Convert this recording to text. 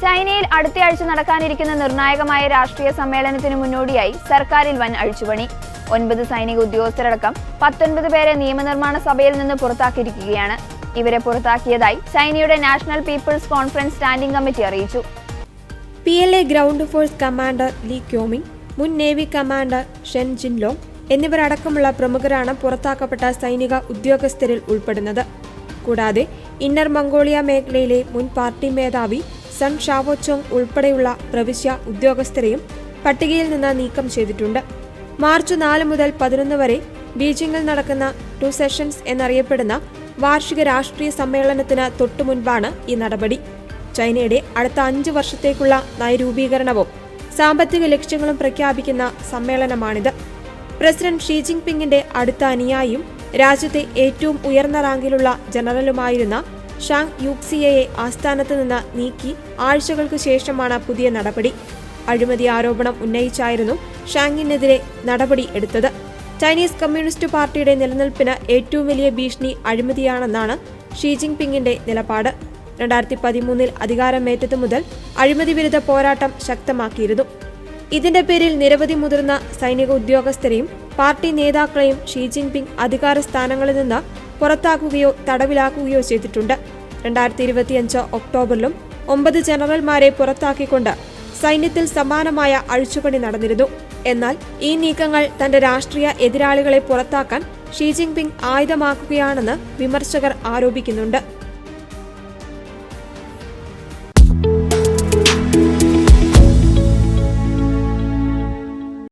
ചൈനയിൽ അടുത്തയാഴ്ച നടക്കാനിരിക്കുന്ന നിർണായകമായ രാഷ്ട്രീയ സമ്മേളനത്തിന് മുന്നോടിയായി സർക്കാരിൽ വൻ അഴിച്ചുപണി. 9 സൈനിക ഉദ്യോഗസ്ഥരടക്കം 19 പേരെ നിയമനിർമ്മാണ സഭയിൽ നിന്ന് പുറത്താക്കിയിരിക്കുകയാണ്. ഇവരെ പുറത്താക്കിയതായി ചൈനയുടെ national people's conference standing committee അറിയിച്ചു. PLA ground force commander Li Qiaoming, മുൻ നേവി കമാൻഡർ ഷെൻ ജിൻലോങ് എന്നിവരടക്കമുള്ള പ്രമുഖരാണ് പുറത്താക്കപ്പെട്ട സൈനിക ഉദ്യോഗസ്ഥരിൽ ഉൾപ്പെടുന്നത്. കൂടാതെ ഇന്നർ മംഗോളിയ മേഖലയിലെ മുൻ പാർട്ടി മേധാവി സൺ ഷാവോച്ചോങ് ഉൾപ്പെടെയുള്ള പ്രവിശ്യ ഉദ്യോഗസ്ഥരെയും പട്ടികയിൽ നിന്ന് നീക്കം ചെയ്തിട്ടുണ്ട്. മാർച്ച് 4 മുതൽ 11 വരെ ബീജിംഗിൽ നടക്കുന്ന 2 സെഷൻസ് എന്നറിയപ്പെടുന്ന വാർഷിക രാഷ്ട്രീയ സമ്മേളനത്തിന് തൊട്ടുമുൻപാണ് ഈ നടപടി. ചൈനയുടെ അടുത്ത 5 വർഷത്തേക്കുള്ള നയരൂപീകരണവും സാമ്പത്തിക ലക്ഷ്യങ്ങളും പ്രഖ്യാപിക്കുന്ന സമ്മേളനമാണിത്. പ്രസിഡന്റ് ഷീ ജിൻപിങ്ങിന്റെ അടുത്ത അനുയായിയും രാജ്യത്തെ ഏറ്റവും ഉയർന്ന റാങ്കിലുള്ള ജനറലുമായിരുന്ന ഷാങ് യൂക്സിയയെ ആസ്ഥാനത്ത് നിന്ന് നീക്കി ആഴ്ചകൾക്ക് ശേഷമാണ് പുതിയ നടപടി. അഴിമതി ആരോപണം ഉന്നയിച്ചായിരുന്നു ഷാങ്ങിനെതിരെ നടപടി എടുത്തത്. ചൈനീസ് കമ്മ്യൂണിസ്റ്റ് പാർട്ടിയുടെ നിലനിൽപ്പിന് ഏറ്റവും വലിയ ഭീഷണി അഴിമതിയാണെന്നാണ് ഷീ ജിൻപിങ്ങിന്റെ നിലപാട്. 2013 അധികാരമേറ്റതു മുതൽ അഴിമതി വിരുദ്ധ പോരാട്ടം ശക്തമാക്കിയിരുന്നു. ഇതിന്റെ പേരിൽ നിരവധി മുതിർന്ന സൈനിക ഉദ്യോഗസ്ഥരെയും പാർട്ടി നേതാക്കളെയും ഷീ ജിൻപിങ് അധികാര സ്ഥാനങ്ങളിൽ നിന്ന് പുറത്താക്കുകയോ തടവിലാക്കുകയോ ചെയ്തിട്ടുണ്ട്. 2025 ഒക്ടോബറിലും 9 ജനറൽമാരെ പുറത്താക്കിക്കൊണ്ട് സൈന്യത്തിൽ സമാനമായ അഴിച്ചുപണി നടന്നിരുന്നു. എന്നാൽ ഈ നീക്കങ്ങൾ തന്റെ രാഷ്ട്രീയ എതിരാളികളെ പുറത്താക്കാൻ ഷീ ജിൻപിങ് ആയുധമാക്കുകയാണെന്ന് വിമർശകർ ആരോപിക്കുന്നുണ്ട്.